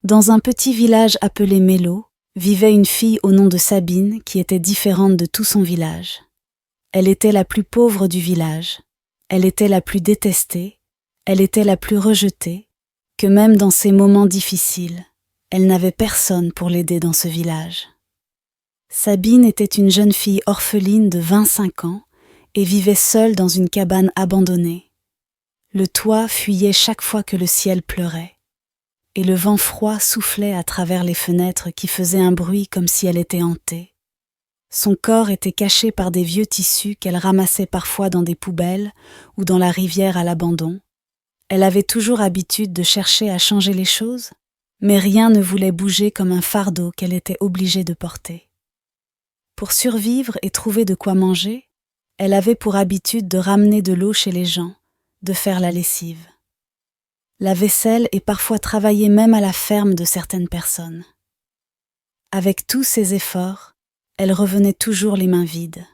Dans un petit village appelé Mélo, vivait une fille au nom de Sabine qui était différente de tout son village. Elle était la plus pauvre du village, elle était la plus détestée, elle était la plus rejetée, que même dans ses moments difficiles, elle n'avait personne pour l'aider dans ce village. Sabine était une jeune fille orpheline de 25 ans et vivait seule dans une cabane abandonnée. Le toit fuyait chaque fois que le ciel pleurait, et le vent froid soufflait à travers les fenêtres qui faisaient un bruit comme si elle était hantée. Son corps était caché par des vieux tissus qu'elle ramassait parfois dans des poubelles ou dans la rivière à l'abandon. Elle avait toujours habitude de chercher à changer les choses, mais rien ne voulait bouger comme un fardeau qu'elle était obligée de porter. Pour survivre et trouver de quoi manger, elle avait pour habitude de ramener de l'eau chez les gens, de faire la lessive. La vaisselle et parfois travailler même à la ferme de certaines personnes. Avec tous ces efforts, elle revenait toujours les mains vides.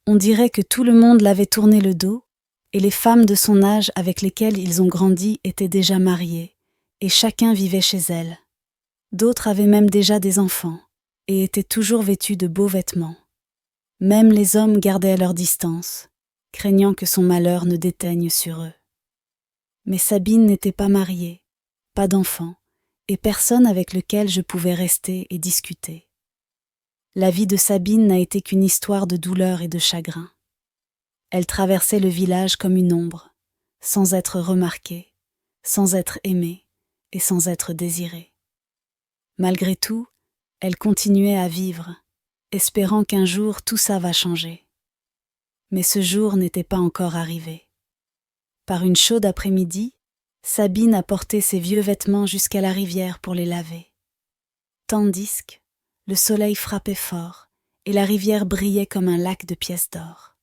On dirait que tout le monde l'avait tourné le dos, et les femmes de son âge avec lesquelles ils ont grandi étaient déjà mariées, et chacun vivait chez elle. D'autres avaient même déjà des enfants, et étaient toujours vêtus de beaux vêtements. Même les hommes gardaient leur distance, craignant que son malheur ne déteigne sur eux. Mais Sabine n'était pas mariée, pas d'enfant, et personne avec lequel je pouvais rester et discuter. La vie de Sabine n'a été qu'une histoire de douleur et de chagrin. Elle traversait le village comme une ombre, sans être remarquée, sans être aimée et sans être désirée. Malgré tout, elle continuait à vivre, espérant qu'un jour tout ça va changer. Mais ce jour n'était pas encore arrivé. Par une chaude après-midi, Sabine a porté ses vieux vêtements jusqu'à la rivière pour les laver. Tandis que le soleil frappait fort et la rivière brillait comme un lac de pièces d'or.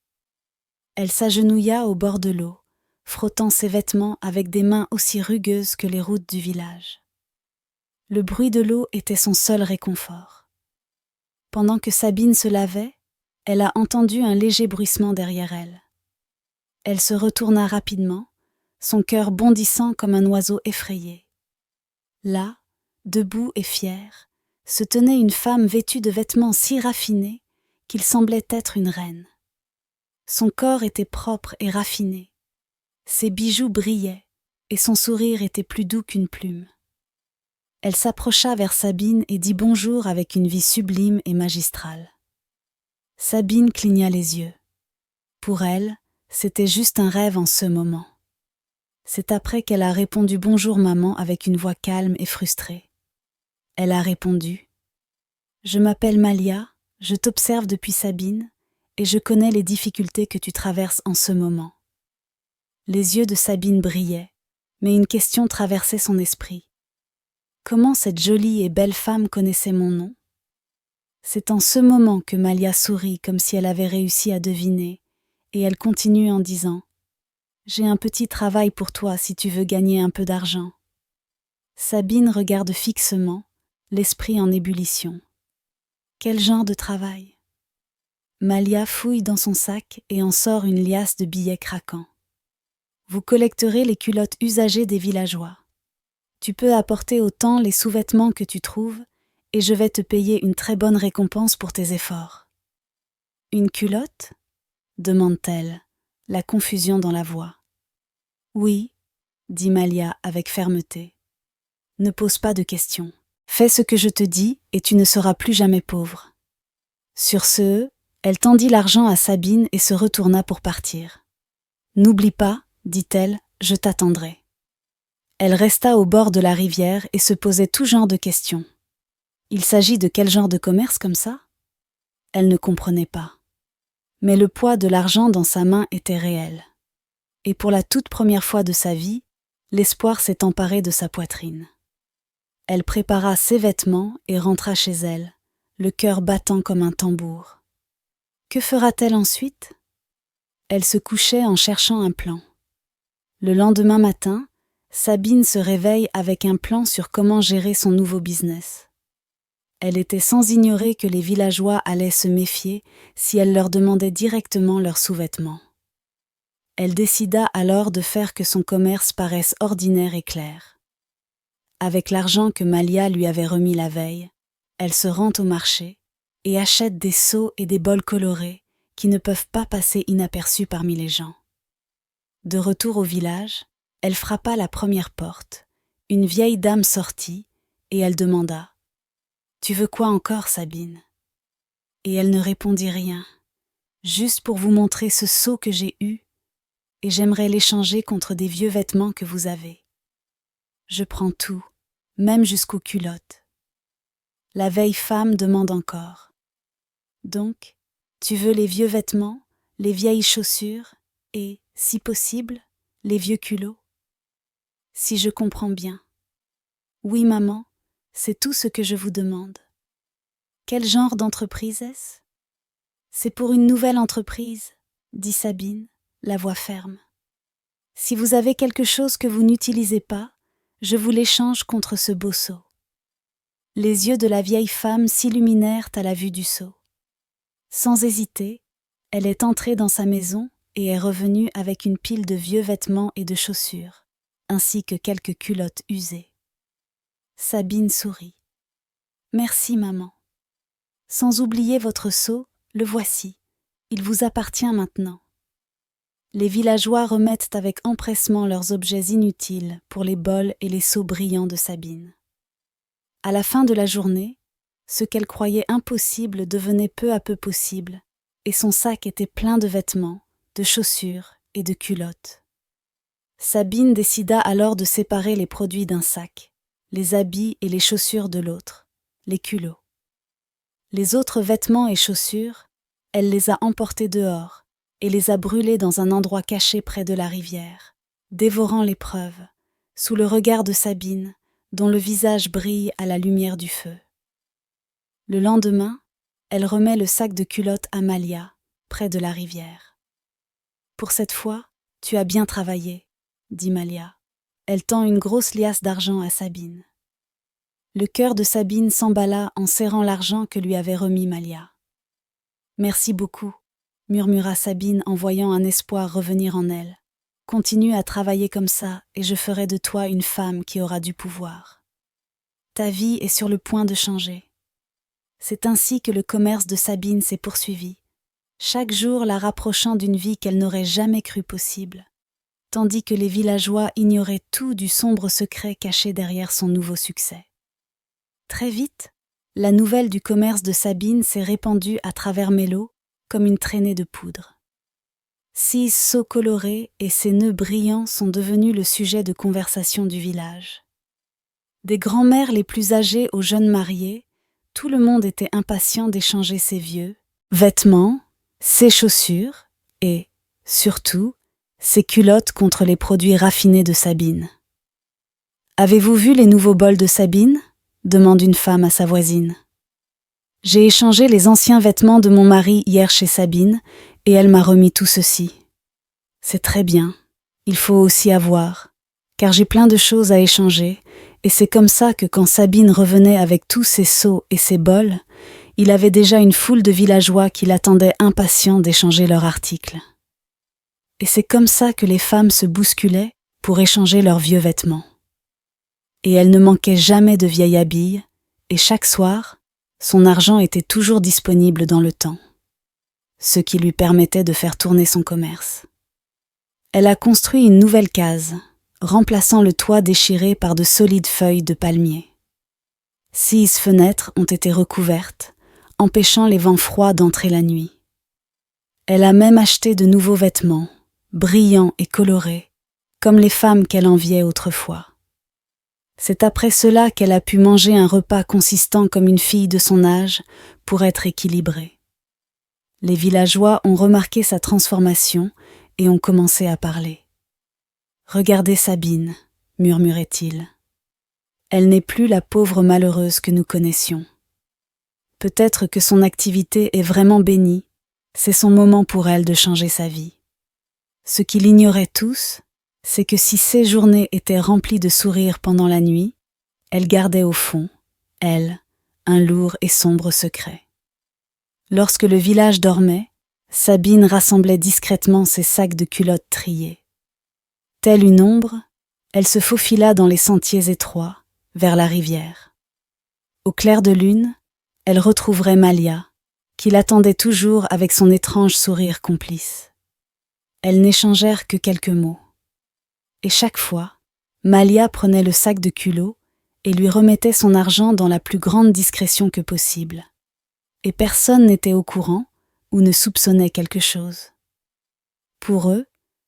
Elle s'agenouilla au bord de l'eau, frottant ses vêtements avec des mains aussi rugueuses que les routes du village. Le bruit de l'eau était son seul réconfort. Pendant que Sabine se lavait, elle a entendu un léger bruissement derrière elle. Elle se retourna rapidement, son cœur bondissant comme un oiseau effrayé. Là, debout et fière, se tenait une femme vêtue de vêtements si raffinés qu'il semblait être une reine. Son corps était propre et raffiné, ses bijoux brillaient et son sourire était plus doux qu'une plume. Elle s'approcha vers Sabine et dit bonjour avec une vie sublime et magistrale. Sabine cligna les yeux. Pour elle, c'était juste un rêve en ce moment. C'est après qu'elle a répondu bonjour maman avec une voix calme et frustrée. Elle a répondu « Je m'appelle Malia, je t'observe depuis Sabine et je connais les difficultés que tu traverses en ce moment. » Les yeux de Sabine brillaient, mais une question traversait son esprit. Comment cette jolie et belle femme connaissait mon nom? C'est en ce moment que Malia sourit comme si elle avait réussi à deviner, et elle continue en disant « J'ai un petit travail pour toi si tu veux gagner un peu d'argent. » Sabine regarde fixement, l'esprit en ébullition. Quel genre de travail? Malia fouille dans son sac et en sort une liasse de billets craquants. Vous collecterez les culottes usagées des villageois. Tu peux apporter autant les sous-vêtements que tu trouves et je vais te payer une très bonne récompense pour tes efforts. Une culotte? Demande-t-elle, la confusion dans la voix. Oui, dit Malia avec fermeté. Ne pose pas de questions. Fais ce que je te dis et tu ne seras plus jamais pauvre. Sur ce, elle tendit l'argent à Sabine et se retourna pour partir. N'oublie pas, dit-elle, je t'attendrai. Elle resta au bord de la rivière et se posait tout genre de questions. Il s'agit de quel genre de commerce comme ça? Elle ne comprenait pas. Mais le poids de l'argent dans sa main était réel. Et pour la toute première fois de sa vie, l'espoir s'est emparé de sa poitrine. Elle prépara ses vêtements et rentra chez elle, le cœur battant comme un tambour. Que fera-t-elle ensuite? Elle se couchait en cherchant un plan. Le lendemain matin, Sabine se réveille avec un plan sur comment gérer son nouveau business. Elle était sans ignorer que les villageois allaient se méfier si elle leur demandait directement leurs sous-vêtements. Elle décida alors de faire que son commerce paraisse ordinaire et clair. Avec l'argent que Malia lui avait remis la veille, elle se rend au marché et achète des seaux et des bols colorés qui ne peuvent pas passer inaperçus parmi les gens. De retour au village, elle frappa la première porte. Une vieille dame sortit et elle demanda « Tu veux quoi encore, Sabine ?» Et elle ne répondit rien, juste pour vous montrer ce seau que j'ai eu et j'aimerais l'échanger contre des vieux vêtements que vous avez. Je prends tout, même jusqu'aux culottes. La vieille femme demande encore. Donc, tu veux les vieux vêtements, les vieilles chaussures et, si possible, les vieux culots? Si je comprends bien. Oui, maman, c'est tout ce que je vous demande. Quel genre d'entreprise est-ce? C'est pour une nouvelle entreprise, dit Sabine, la voix ferme. Si vous avez quelque chose que vous n'utilisez pas, je vous l'échange contre ce beau seau. Les yeux de la vieille femme s'illuminèrent à la vue du seau. Sans hésiter, elle est entrée dans sa maison et est revenue avec une pile de vieux vêtements et de chaussures, ainsi que quelques culottes usées. Sabine sourit. « Merci, maman. Sans oublier votre seau, le voici. Il vous appartient maintenant. » Les villageois remettent avec empressement leurs objets inutiles pour les bols et les seaux brillants de Sabine. À la fin de la journée, ce qu'elle croyait impossible devenait peu à peu possible, et son sac était plein de vêtements, de chaussures et de culottes. Sabine décida alors de séparer les produits d'un sac, les habits et les chaussures de l'autre, les culots. Les autres vêtements et chaussures, elle les a emportés dehors et les a brûlés dans un endroit caché près de la rivière, dévorant les preuves, sous le regard de Sabine, dont le visage brille à la lumière du feu. Le lendemain, elle remet le sac de culottes à Malia, près de la rivière. « Pour cette fois, tu as bien travaillé, » dit Malia. Elle tend une grosse liasse d'argent à Sabine. Le cœur de Sabine s'emballa en serrant l'argent que lui avait remis Malia. « Merci beaucoup, » murmura Sabine en voyant un espoir revenir en elle. « Continue à travailler comme ça et je ferai de toi une femme qui aura du pouvoir. Ta vie est sur le point de changer. » C'est ainsi que le commerce de Sabine s'est poursuivi, chaque jour la rapprochant d'une vie qu'elle n'aurait jamais cru possible, tandis que les villageois ignoraient tout du sombre secret caché derrière son nouveau succès. Très vite, la nouvelle du commerce de Sabine s'est répandue à travers Mélo comme une traînée de poudre. 6 seaux colorés et ses nœuds brillants sont devenus le sujet de conversation du village. Des grands-mères les plus âgées aux jeunes mariés, tout le monde était impatient d'échanger ses vieux vêtements, ses chaussures et, surtout, ses culottes contre les produits raffinés de Sabine. « Avez-vous vu les nouveaux bols de Sabine ?» demande une femme à sa voisine. « J'ai échangé les anciens vêtements de mon mari hier chez Sabine et elle m'a remis tout ceci. C'est très bien, il faut aussi avoir, car j'ai plein de choses à échanger et c'est comme ça que quand Sabine revenait avec tous ses seaux et ses bols, il avait déjà une foule de villageois qui l'attendaient impatients d'échanger leurs articles. Et c'est comme ça que les femmes se bousculaient pour échanger leurs vieux vêtements. Et elle ne manquait jamais de vieilles habilles, et chaque soir, son argent était toujours disponible dans le temps, ce qui lui permettait de faire tourner son commerce. Elle a construit une nouvelle case, remplaçant le toit déchiré par de solides feuilles de palmier. 6 fenêtres ont été recouvertes, empêchant les vents froids d'entrer la nuit. Elle a même acheté de nouveaux vêtements, brillants et colorés, comme les femmes qu'elle enviait autrefois. C'est après cela qu'elle a pu manger un repas consistant comme une fille de son âge pour être équilibrée. Les villageois ont remarqué sa transformation et ont commencé à parler. « Regardez Sabine, » murmurait-il. « Elle n'est plus la pauvre malheureuse que nous connaissions. Peut-être que son activité est vraiment bénie, c'est son moment pour elle de changer sa vie. » Ce qu'ils ignoraient tous, c'est que si ses journées étaient remplies de sourires pendant la nuit, elle gardait au fond, elle, un lourd et sombre secret. Lorsque le village dormait, Sabine rassemblait discrètement ses sacs de culottes triés. Telle une ombre, elle se faufila dans les sentiers étroits, vers la rivière. Au clair de lune, elle retrouverait Malia, qui l'attendait toujours avec son étrange sourire complice. Elles n'échangèrent que quelques mots. Et chaque fois, Malia prenait le sac de culot et lui remettait son argent dans la plus grande discrétion que possible. Et personne n'était au courant ou ne soupçonnait quelque chose. Pour eux,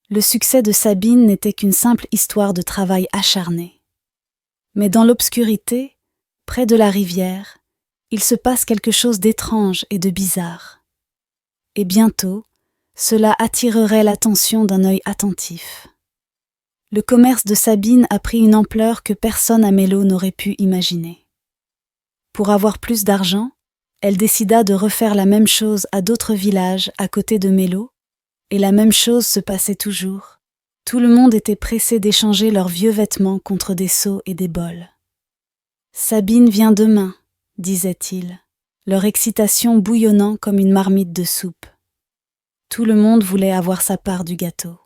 le succès de Sabine n'était qu'une simple histoire de travail acharné. Mais dans l'obscurité, près de la rivière, il se passe quelque chose d'étrange et de bizarre. Et bientôt, cela attirerait l'attention d'un œil attentif. Le commerce de Sabine a pris une ampleur que personne à Mélo n'aurait pu imaginer. Pour avoir plus d'argent, elle décida de refaire la même chose à d'autres villages à côté de Mélo, et la même chose se passait toujours. Tout le monde était pressé d'échanger leurs vieux vêtements contre des seaux et des bols. « Sabine vient demain », disait-il, leur excitation bouillonnant comme une marmite de soupe. Tout le monde voulait avoir sa part du gâteau.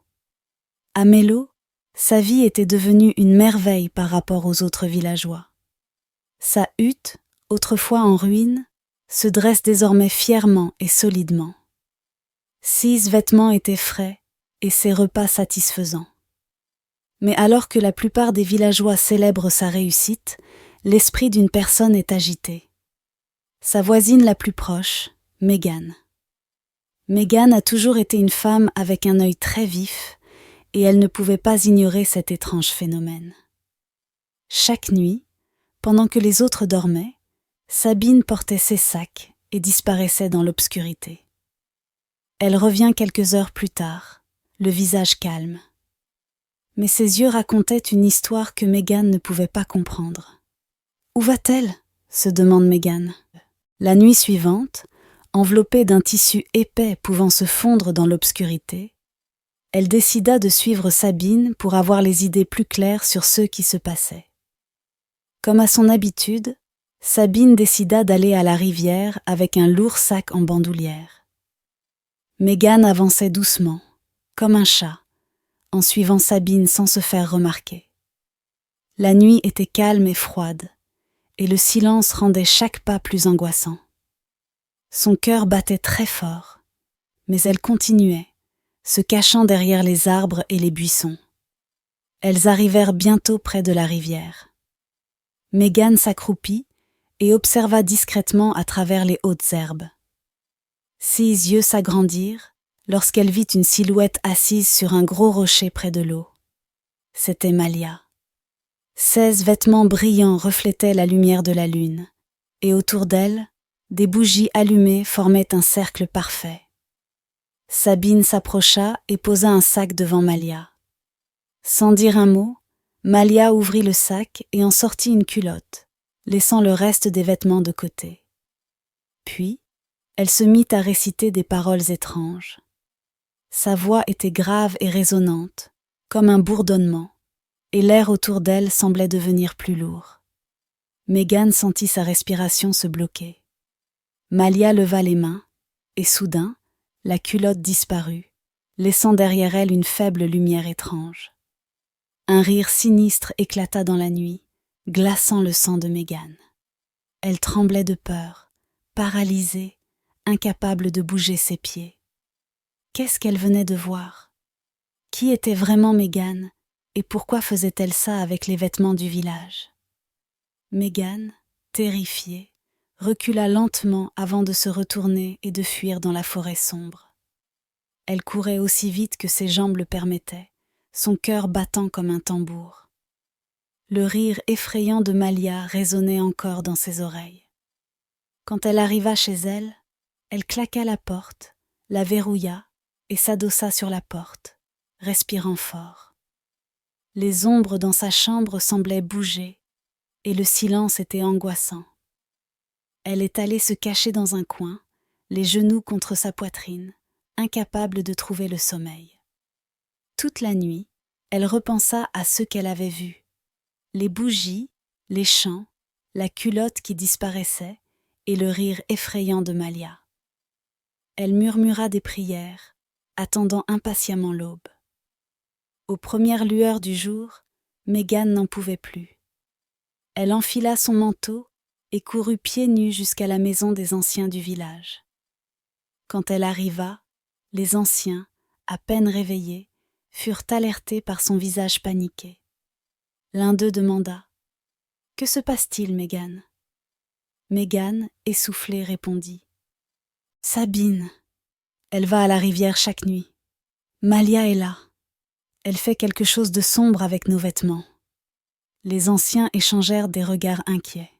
À Mélo, sa vie était devenue une merveille par rapport aux autres villageois. Sa hutte, autrefois en ruine, se dresse désormais fièrement et solidement. 6 vêtements étaient frais et ses repas satisfaisants. Mais alors que la plupart des villageois célèbrent sa réussite, l'esprit d'une personne est agité. Sa voisine la plus proche, Mégane. Mégane a toujours été une femme avec un œil très vif, et elle ne pouvait pas ignorer cet étrange phénomène. Chaque nuit, pendant que les autres dormaient, Sabine portait ses sacs et disparaissait dans l'obscurité. Elle revient quelques heures plus tard, le visage calme. Mais ses yeux racontaient une histoire que Mégane ne pouvait pas comprendre. « Où va-t-elle » se demande Mégane. La nuit suivante, enveloppée d'un tissu épais pouvant se fondre dans l'obscurité, elle décida de suivre Sabine pour avoir les idées plus claires sur ce qui se passait. Comme à son habitude, Sabine décida d'aller à la rivière avec un lourd sac en bandoulière. Mégane avançait doucement, comme un chat, en suivant Sabine sans se faire remarquer. La nuit était calme et froide, et le silence rendait chaque pas plus angoissant. Son cœur battait très fort, mais elle continuait, se cachant derrière les arbres et les buissons. Elles arrivèrent bientôt près de la rivière. Mégane s'accroupit et observa discrètement à travers les hautes herbes. Ses yeux s'agrandirent lorsqu'elle vit une silhouette assise sur un gros rocher près de l'eau. C'était Malia. 16 vêtements brillants reflétaient la lumière de la lune, et autour d'elle, des bougies allumées formaient un cercle parfait. Sabine s'approcha et posa un sac devant Malia. Sans dire un mot, Malia ouvrit le sac et en sortit une culotte, laissant le reste des vêtements de côté. Puis, elle se mit à réciter des paroles étranges. Sa voix était grave et résonnante, comme un bourdonnement, et l'air autour d'elle semblait devenir plus lourd. Mégane sentit sa respiration se bloquer. Malia leva les mains, et soudain, la culotte disparut, laissant derrière elle une faible lumière étrange. Un rire sinistre éclata dans la nuit, glaçant le sang de Mégane. Elle tremblait de peur, paralysée, incapable de bouger ses pieds. Qu'est-ce qu'elle venait de voir? Qui était vraiment Mégane, et pourquoi faisait-elle ça avec les vêtements du village? Mégane, terrifiée, recula lentement avant de se retourner et de fuir dans la forêt sombre. Elle courait aussi vite que ses jambes le permettaient, son cœur battant comme un tambour. Le rire effrayant de Malia résonnait encore dans ses oreilles. Quand elle arriva chez elle, elle claqua la porte, la verrouilla et s'adossa sur la porte, respirant fort. Les ombres dans sa chambre semblaient bouger, et le silence était angoissant. Elle est allée se cacher dans un coin, les genoux contre sa poitrine, incapable de trouver le sommeil. Toute la nuit, elle repensa à ce qu'elle avait vu. Les bougies, les chants, la culotte qui disparaissait et le rire effrayant de Malia. Elle murmura des prières, attendant impatiemment l'aube. Aux premières lueurs du jour, Mégane n'en pouvait plus. Elle enfila son manteau et courut pieds nus jusqu'à la maison des anciens du village. Quand elle arriva, les anciens, à peine réveillés, furent alertés par son visage paniqué. L'un d'eux demanda « Que se passe-t-il, Mégane ?» Mégane, essoufflée, répondit « Sabine, elle va à la rivière chaque nuit. Malia est là. Elle fait quelque chose de sombre avec nos vêtements. » Les anciens échangèrent des regards inquiets.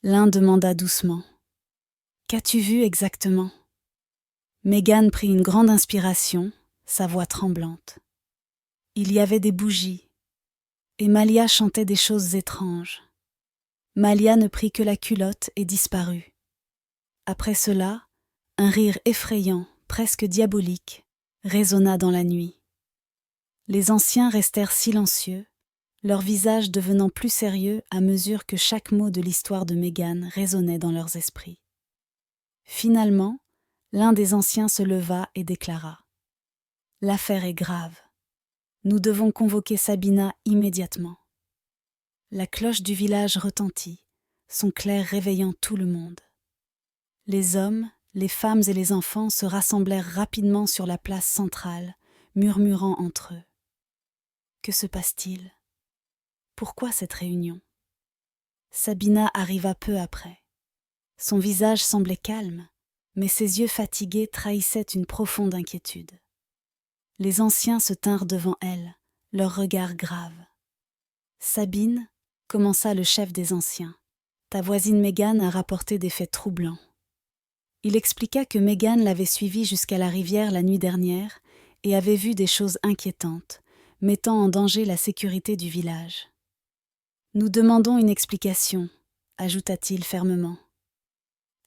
L'un demanda doucement « Qu'as-tu vu exactement ?» Mégane prit une grande inspiration, sa voix tremblante. Il y avait des bougies, et Malia chantait des choses étranges. Malia ne prit que la culotte et disparut. Après cela, un rire effrayant, presque diabolique, résonna dans la nuit. Les anciens restèrent silencieux, leur visage devenant plus sérieux à mesure que chaque mot de l'histoire de Mégane résonnait dans leurs esprits. Finalement, l'un des anciens se leva et déclara « L'affaire est grave. Nous devons convoquer Sabina immédiatement. » La cloche du village retentit, son clair réveillant tout le monde. Les hommes, les femmes et les enfants se rassemblèrent rapidement sur la place centrale, murmurant entre eux. Que se passe-t-il ? Pourquoi cette réunion ? Sabina arriva peu après. Son visage semblait calme, mais ses yeux fatigués trahissaient une profonde inquiétude. Les anciens se tinrent devant elle, leurs regards graves. « Sabine, » commença le chef des anciens, « ta voisine Mégane a rapporté des faits troublants. » Il expliqua que Mégane l'avait suivie jusqu'à la rivière la nuit dernière et avait vu des choses inquiétantes, mettant en danger la sécurité du village. « Nous demandons une explication, » ajouta-t-il fermement.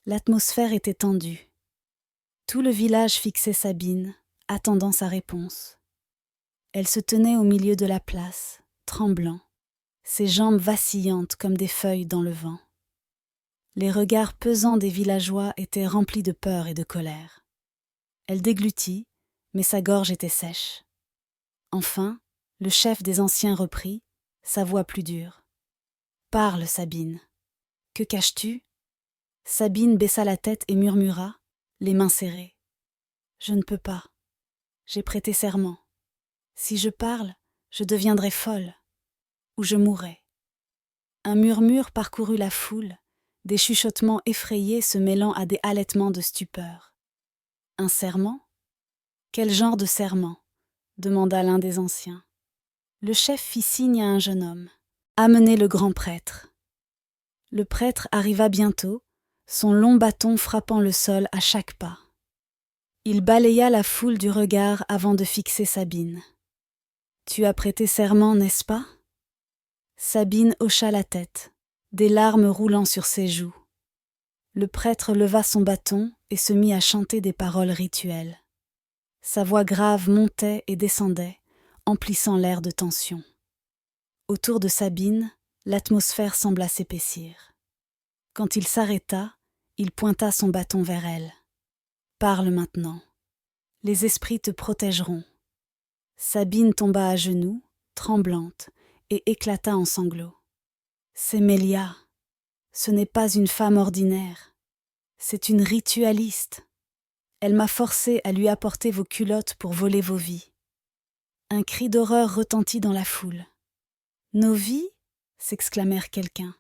L'atmosphère était tendue. Tout le village fixait Sabine, attendant sa réponse. Elle se tenait au milieu de la place, tremblant, ses jambes vacillantes comme des feuilles dans le vent. Les regards pesants des villageois étaient remplis de peur et de colère. Elle déglutit, mais sa gorge était sèche. Enfin, le chef des anciens reprit, sa voix plus dure. « Parle, Sabine. Que caches-tu » Sabine baissa la tête et murmura, les mains serrées. « Je ne peux pas. J'ai prêté serment. Si je parle, je deviendrai folle. Ou je mourrai. » Un murmure parcourut la foule, des chuchotements effrayés se mêlant à des halètements de stupeur. « Un serment ? Quel genre de serment ?» demanda l'un des anciens. Le chef fit signe à un jeune homme. « Amenez le grand prêtre. » Le prêtre arriva bientôt, son long bâton frappant le sol à chaque pas. Il balaya la foule du regard avant de fixer Sabine. « Tu as prêté serment, n'est-ce pas ?» Sabine hocha la tête, des larmes roulant sur ses joues. Le prêtre leva son bâton et se mit à chanter des paroles rituelles. Sa voix grave montait et descendait, emplissant l'air de tension. Autour de Sabine, l'atmosphère sembla s'épaissir. Quand il s'arrêta, il pointa son bâton vers elle. « Parle maintenant. Les esprits te protégeront. » Sabine tomba à genoux, tremblante, et éclata en sanglots. « C'est Mélia. Ce n'est pas une femme ordinaire. C'est une ritualiste. Elle m'a forcée à lui apporter vos culottes pour voler vos vies. » Un cri d'horreur retentit dans la foule. « Nos vies ?» s'exclamèrent quelqu'un.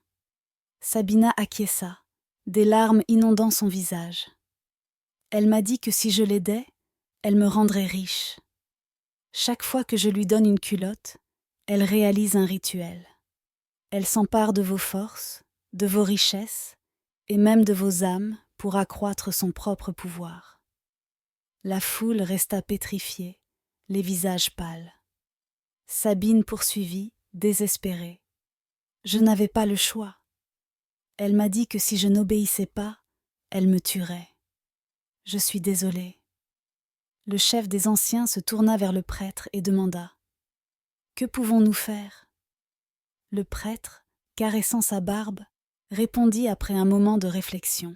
Sabina acquiesça, des larmes inondant son visage. Elle m'a dit que si je l'aidais, elle me rendrait riche. Chaque fois que je lui donne une culotte, elle réalise un rituel. Elle s'empare de vos forces, de vos richesses et même de vos âmes pour accroître son propre pouvoir. La foule resta pétrifiée, les visages pâles. Sabine poursuivit, désespérée. Je n'avais pas le choix. Elle m'a dit que si je n'obéissais pas, elle me tuerait. Je suis désolée. Le chef des anciens se tourna vers le prêtre et demanda « Que pouvons-nous faire ?» Le prêtre, caressant sa barbe, répondit après un moment de réflexion.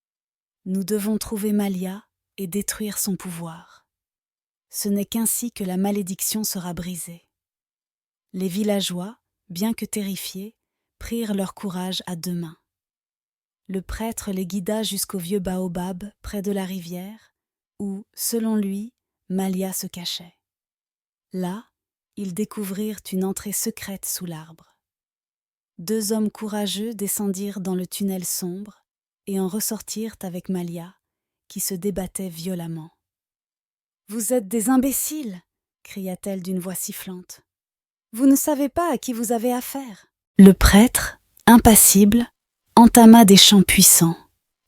« Nous devons trouver Malia et détruire son pouvoir. Ce n'est qu'ainsi que la malédiction sera brisée. » Les villageois, bien que terrifiés, prirent leur courage à deux mains. Le prêtre les guida jusqu'au vieux baobab près de la rivière, où, selon lui, Malia se cachait. Là, ils découvrirent une entrée secrète sous l'arbre. Deux hommes courageux descendirent dans le tunnel sombre et en ressortirent avec Malia, qui se débattait violemment. « Vous êtes des imbéciles !» cria-t-elle d'une voix sifflante. « Vous ne savez pas à qui vous avez affaire. » Le prêtre, impassible, entama des chants puissants,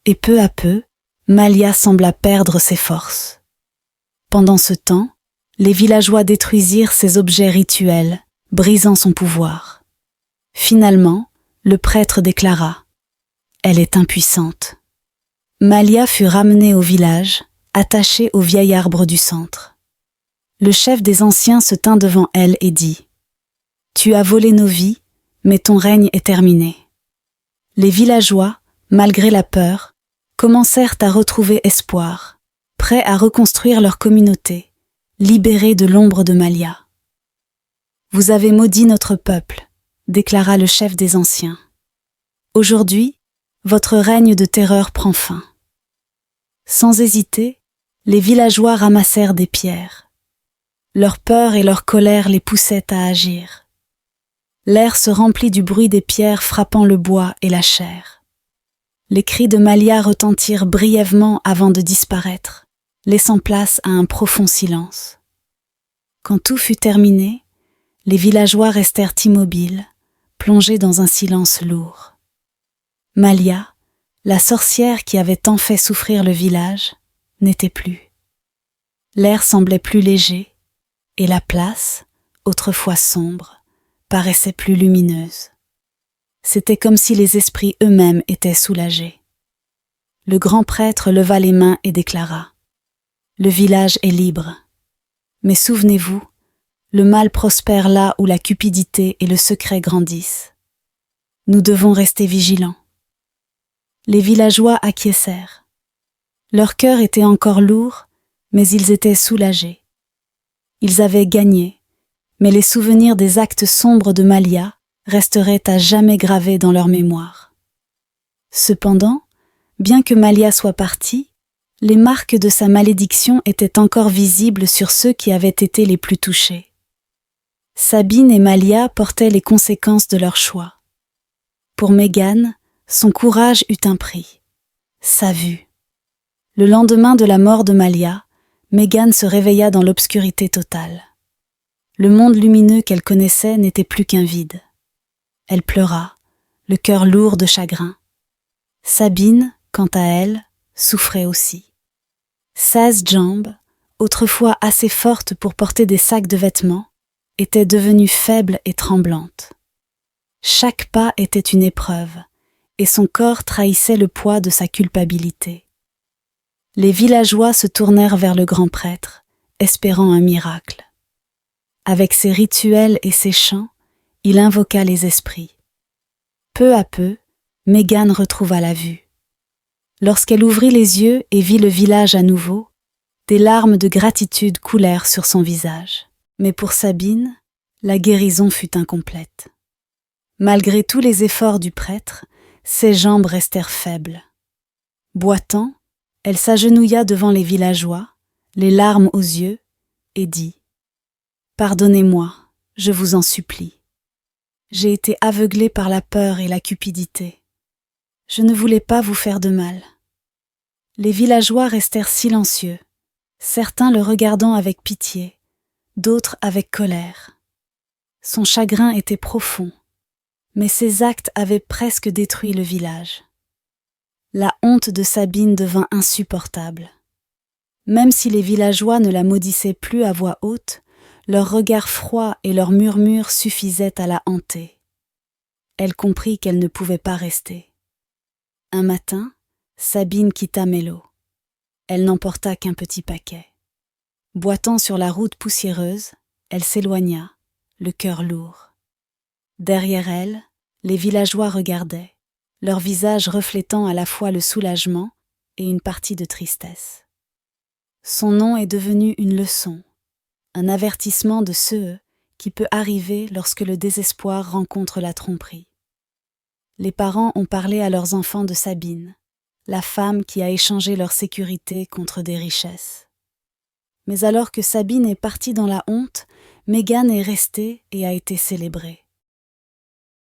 et peu à peu, Malia sembla perdre ses forces. Pendant ce temps, les villageois détruisirent ses objets rituels, brisant son pouvoir. Finalement, le prêtre déclara « Elle est impuissante ». Malia fut ramenée au village, attachée au vieil arbre du centre. Le chef des anciens se tint devant elle et dit « Tu as volé nos vies, mais ton règne est terminé. » Les villageois, malgré la peur, commencèrent à retrouver espoir, prêts à reconstruire leur communauté, libérés de l'ombre de Malia. « Vous avez maudit notre peuple », déclara le chef des anciens. « Aujourd'hui, votre règne de terreur prend fin. » Sans hésiter, les villageois ramassèrent des pierres. Leur peur et leur colère les poussaient à agir. L'air se remplit du bruit des pierres frappant le bois et la chair. Les cris de Malia retentirent brièvement avant de disparaître, laissant place à un profond silence. Quand tout fut terminé, les villageois restèrent immobiles, plongés dans un silence lourd. Malia, la sorcière qui avait tant fait souffrir le village, n'était plus. L'air semblait plus léger, et la place, autrefois sombre, paraissait plus lumineuse. C'était comme si les esprits eux-mêmes étaient soulagés. Le grand prêtre leva les mains et déclara « Le village est libre. Mais souvenez-vous, le mal prospère là où la cupidité et le secret grandissent. Nous devons rester vigilants. » Les villageois acquiescèrent. Leur cœur était encore lourd, mais ils étaient soulagés. Ils avaient gagné, mais les souvenirs des actes sombres de Malia resteraient à jamais gravés dans leur mémoire. Cependant, bien que Malia soit partie, les marques de sa malédiction étaient encore visibles sur ceux qui avaient été les plus touchés. Sabine et Malia portaient les conséquences de leur choix. Pour Mégane, son courage eut un prix, sa vue. Le lendemain de la mort de Malia, Mégane se réveilla dans l'obscurité totale. Le monde lumineux qu'elle connaissait n'était plus qu'un vide. Elle pleura, le cœur lourd de chagrin. Sabine, quant à elle, souffrait aussi. 16 jambes, autrefois assez fortes pour porter des sacs de vêtements, étaient devenues faibles et tremblantes. Chaque pas était une épreuve, et son corps trahissait le poids de sa culpabilité. Les villageois se tournèrent vers le grand prêtre, espérant un miracle. Avec ses rituels et ses chants, il invoqua les esprits. Peu à peu, Mégane retrouva la vue. Lorsqu'elle ouvrit les yeux et vit le village à nouveau, des larmes de gratitude coulèrent sur son visage. Mais pour Sabine, la guérison fut incomplète. Malgré tous les efforts du prêtre, ses jambes restèrent faibles. Boitant, elle s'agenouilla devant les villageois, les larmes aux yeux, et dit « Pardonnez-moi, je vous en supplie. J'ai été aveuglée par la peur et la cupidité. Je ne voulais pas vous faire de mal. » Les villageois restèrent silencieux, certains le regardant avec pitié, d'autres avec colère. Son chagrin était profond, mais ses actes avaient presque détruit le village. La honte de Sabine devint insupportable. Même si les villageois ne la maudissaient plus à voix haute, leur regard froid et leurs murmures suffisaient à la hanter. Elle comprit qu'elle ne pouvait pas rester. Un matin, Sabine quitta Mélo. Elle n'emporta qu'un petit paquet. Boitant sur la route poussiéreuse, elle s'éloigna, le cœur lourd. Derrière elle, les villageois regardaient, leur visage reflétant à la fois le soulagement et une partie de tristesse. Son nom est devenu une leçon, un avertissement de ce qui peut arriver lorsque le désespoir rencontre la tromperie. Les parents ont parlé à leurs enfants de Sabine, la femme qui a échangé leur sécurité contre des richesses. Mais alors que Sabine est partie dans la honte, Meghan est restée et a été célébrée.